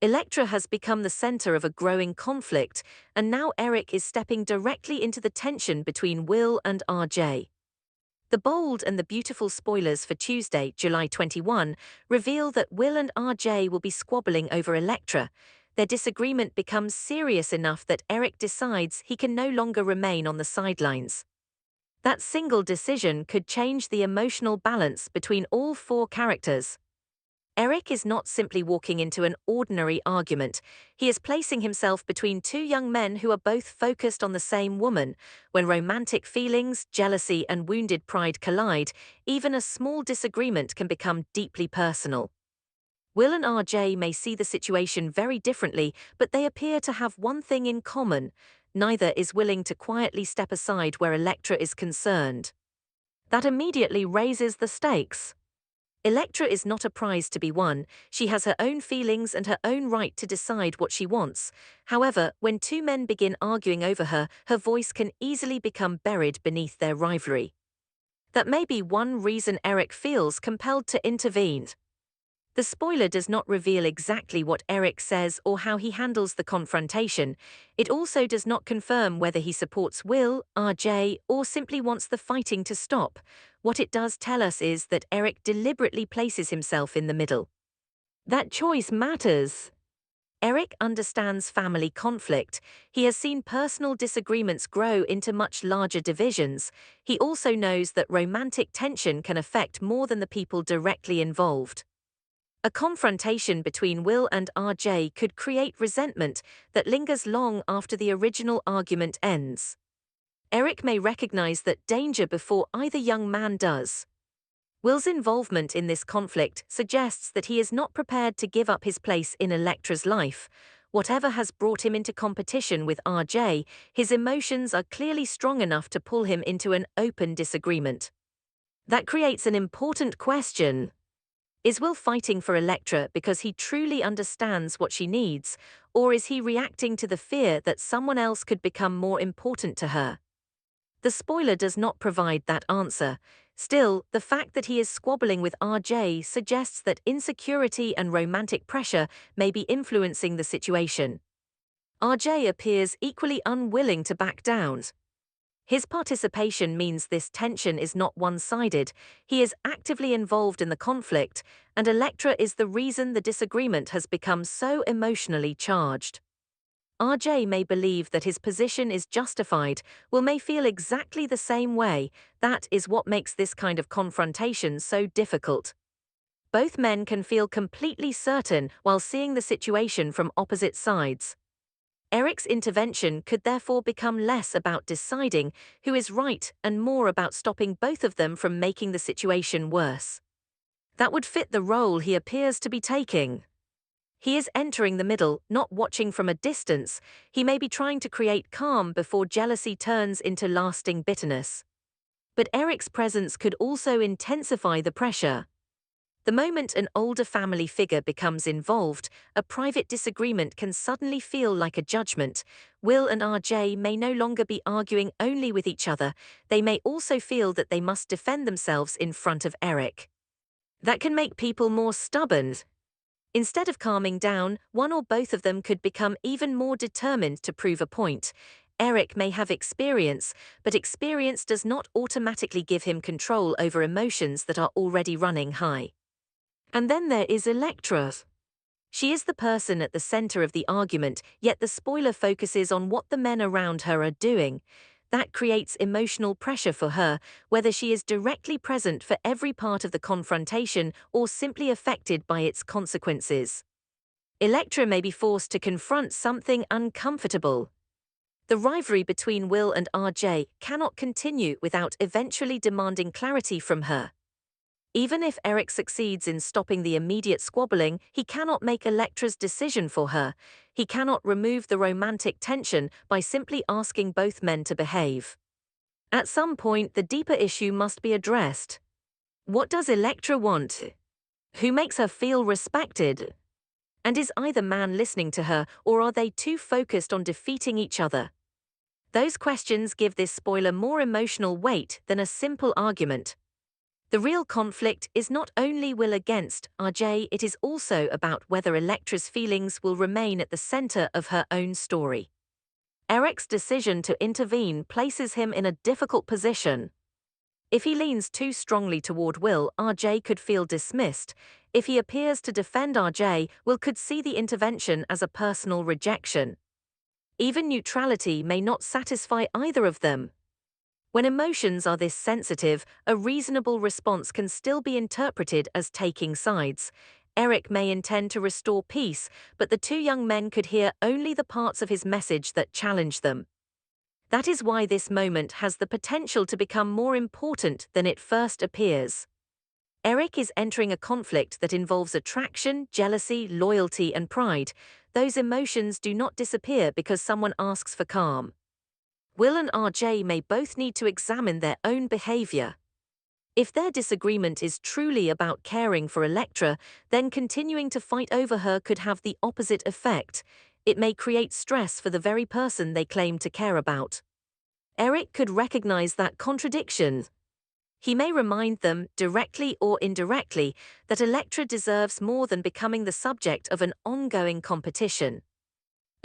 Electra has become the center of a growing conflict, and now Eric is stepping directly into the tension between Will and RJ. The bold and the beautiful spoilers for Tuesday, July 21, reveal that Will and RJ will be squabbling over Electra. Their disagreement becomes serious enough that Eric decides he can no longer remain on the sidelines. That single decision could change the emotional balance between all four characters. Eric is not simply walking into an ordinary argument. He is placing himself between two young men who are both focused on the same woman. When romantic feelings, jealousy, and wounded pride collide, even a small disagreement can become deeply personal. Will and RJ may see the situation very differently, but they appear to have one thing in common. Neither is willing to quietly step aside where Electra is concerned. That immediately raises the stakes. Electra is not a prize to be won. She has her own feelings and her own right to decide what she wants. However, when two men begin arguing over her, her voice can easily become buried beneath their rivalry. That may be one reason Eric feels compelled to intervene. The spoiler does not reveal exactly what Eric says or how he handles the confrontation. It also does not confirm whether he supports Will, RJ, or simply wants the fighting to stop. What it does tell us is that Eric deliberately places himself in the middle. That choice matters. Eric understands family conflict. He has seen personal disagreements grow into much larger divisions. He also knows that romantic tension can affect more than the people directly involved. A confrontation between Will and RJ could create resentment that lingers long after the original argument ends. Eric may recognize that danger before either young man does. Will's involvement in this conflict suggests that he is not prepared to give up his place in Electra's life. Whatever has brought him into competition with RJ, his emotions are clearly strong enough to pull him into an open disagreement. That creates an important question. Is Will fighting for Electra because he truly understands what she needs, or is he reacting to the fear that someone else could become more important to her? The spoiler does not provide that answer. Still, the fact that he is squabbling with RJ suggests that insecurity and romantic pressure may be influencing the situation. RJ appears equally unwilling to back down. His participation means this tension is not one-sided. He is actively involved in the conflict, and Electra is the reason the disagreement has become so emotionally charged. RJ may believe that his position is justified, Will may feel exactly the same way. That is what makes this kind of confrontation so difficult. Both men can feel completely certain while seeing the situation from opposite sides. Eric's intervention could therefore become less about deciding who is right and more about stopping both of them from making the situation worse. That would fit the role he appears to be taking. He is entering the middle, not watching from a distance. He may be trying to create calm before jealousy turns into lasting bitterness. But Eric's presence could also intensify the pressure. The moment an older family figure becomes involved, a private disagreement can suddenly feel like a judgment. Will and RJ may no longer be arguing only with each other. They may also feel that they must defend themselves in front of Eric. That can make people more stubborn. Instead of calming down, one or both of them could become even more determined to prove a point. Eric may have experience, but experience does not automatically give him control over emotions that are already running high. And then there is Electra. She is the person at the center of the argument, yet the spoiler focuses on what the men around her are doing. That creates emotional pressure for her, whether she is directly present for every part of the confrontation or simply affected by its consequences. Electra may be forced to confront something uncomfortable. The rivalry between Will and RJ cannot continue without eventually demanding clarity from her. Even if Eric succeeds in stopping the immediate squabbling, he cannot make Electra's decision for her. He cannot remove the romantic tension by simply asking both men to behave. At some point, the deeper issue must be addressed. What does Electra want? Who makes her feel respected? And is either man listening to her, or are they too focused on defeating each other? Those questions give this spoiler more emotional weight than a simple argument. The real conflict is not only Will against RJ, it is also about whether Electra's feelings will remain at the center of her own story. Eric's decision to intervene places him in a difficult position. If he leans too strongly toward Will, RJ could feel dismissed. If he appears to defend RJ, Will could see the intervention as a personal rejection. Even neutrality may not satisfy either of them. When emotions are this sensitive, a reasonable response can still be interpreted as taking sides. Eric may intend to restore peace, but the two young men could hear only the parts of his message that challenge them. That is why this moment has the potential to become more important than it first appears. Eric is entering a conflict that involves attraction, jealousy, loyalty, and pride. Those emotions do not disappear because someone asks for calm. Will and RJ may both need to examine their own behavior. If their disagreement is truly about caring for Electra, then continuing to fight over her could have the opposite effect. It may create stress for the very person they claim to care about. Eric could recognize that contradiction. He may remind them, directly or indirectly, that Electra deserves more than becoming the subject of an ongoing competition.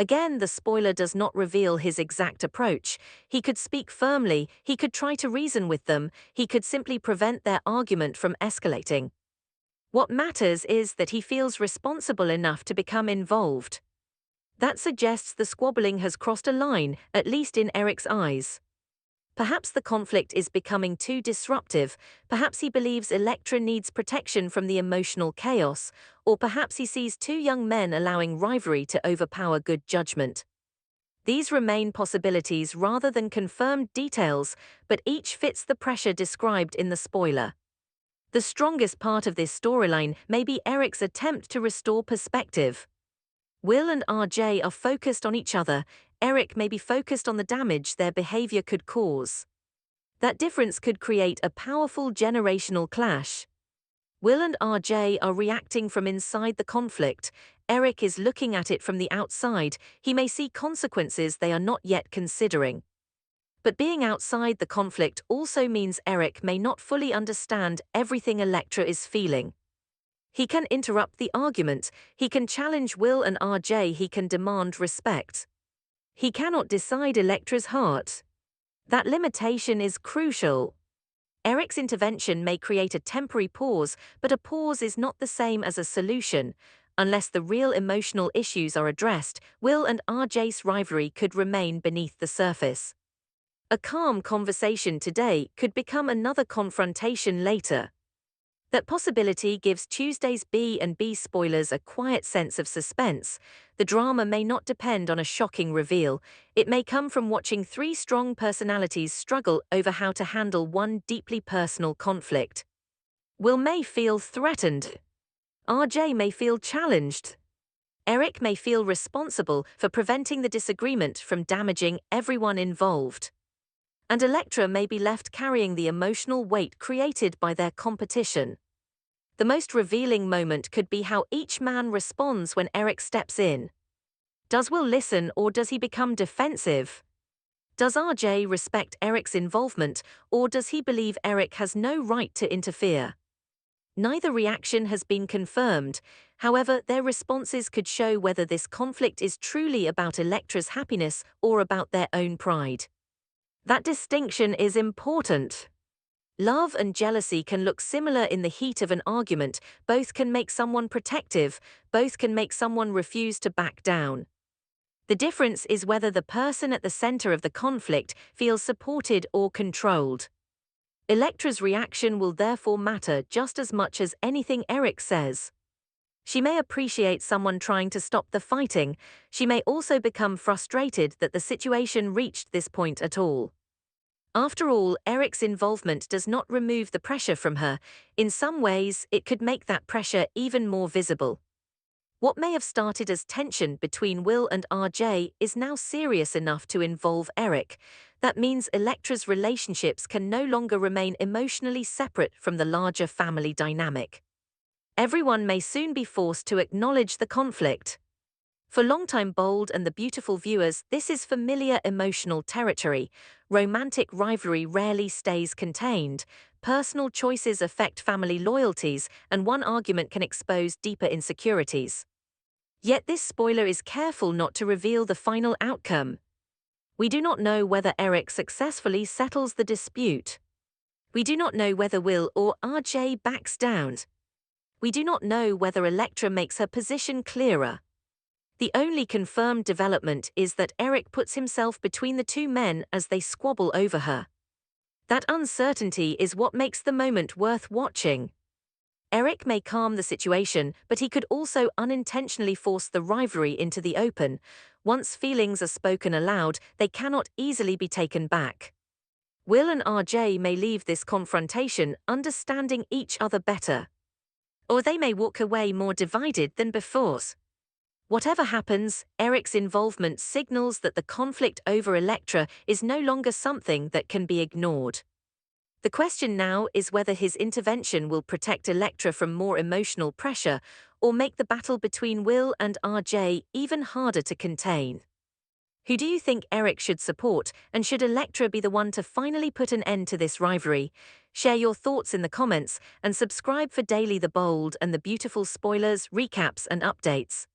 Again, the spoiler does not reveal his exact approach. He could speak firmly, he could try to reason with them, he could simply prevent their argument from escalating. What matters is that he feels responsible enough to become involved. That suggests the squabbling has crossed a line, at least in Eric's eyes. Perhaps the conflict is becoming too disruptive, perhaps he believes Electra needs protection from the emotional chaos, or perhaps he sees two young men allowing rivalry to overpower good judgment. These remain possibilities rather than confirmed details, but each fits the pressure described in the spoiler. The strongest part of this storyline may be Eric's attempt to restore perspective. Will and RJ are focused on each other. Eric may be focused on the damage their behavior could cause. That difference could create a powerful generational clash. Will and RJ are reacting from inside the conflict. Eric is looking at it from the outside. He may see consequences they are not yet considering. But being outside the conflict also means Eric may not fully understand everything Electra is feeling. He can interrupt the argument, he can challenge Will and RJ, he can demand respect. He cannot decide Electra's heart. That limitation is crucial. Eric's intervention may create a temporary pause, but a pause is not the same as a solution. Unless the real emotional issues are addressed, Will and RJ's rivalry could remain beneath the surface. A calm conversation today could become another confrontation later. That possibility gives Tuesday's B and B spoilers a quiet sense of suspense. The drama may not depend on a shocking reveal. It may come from watching three strong personalities struggle over how to handle one deeply personal conflict. Will may feel threatened. RJ may feel challenged. Eric may feel responsible for preventing the disagreement from damaging everyone involved. And Electra may be left carrying the emotional weight created by their competition. The most revealing moment could be how each man responds when Eric steps in. Does Will listen or does he become defensive? Does RJ respect Eric's involvement or does he believe Eric has no right to interfere? Neither reaction has been confirmed. However, their responses could show whether this conflict is truly about Electra's happiness or about their own pride. That distinction is important. Love and jealousy can look similar in the heat of an argument. Both can make someone protective, both can make someone refuse to back down. The difference is whether the person at the center of the conflict feels supported or controlled. Electra's reaction will therefore matter just as much as anything Eric says. She may appreciate someone trying to stop the fighting. She may also become frustrated that the situation reached this point at all. After all, Eric's involvement does not remove the pressure from her. In some ways, it could make that pressure even more visible. What may have started as tension between Will and RJ is now serious enough to involve Eric. That means Electra's relationships can no longer remain emotionally separate from the larger family dynamic. Everyone may soon be forced to acknowledge the conflict. For longtime Bold and the Beautiful viewers, this is familiar emotional territory. Romantic rivalry rarely stays contained. Personal choices affect family loyalties, and one argument can expose deeper insecurities. Yet this spoiler is careful not to reveal the final outcome. We do not know whether Eric successfully settles the dispute. We do not know whether Will or R.J. backs down. We do not know whether Electra makes her position clearer. The only confirmed development is that Eric puts himself between the two men as they squabble over her. That uncertainty is what makes the moment worth watching. Eric may calm the situation, but he could also unintentionally force the rivalry into the open. Once feelings are spoken aloud, they cannot easily be taken back. Will and R.J. may leave this confrontation understanding each other better. Or they may walk away more divided than before. Whatever happens, Eric's involvement signals that the conflict over Electra is no longer something that can be ignored. The question now is whether his intervention will protect Electra from more emotional pressure or make the battle between Will and R.J. even harder to contain. Who do you think Eric should support, and should Electra be the one to finally put an end to this rivalry? Share your thoughts in the comments and subscribe for daily The Bold and the Beautiful spoilers, recaps and updates.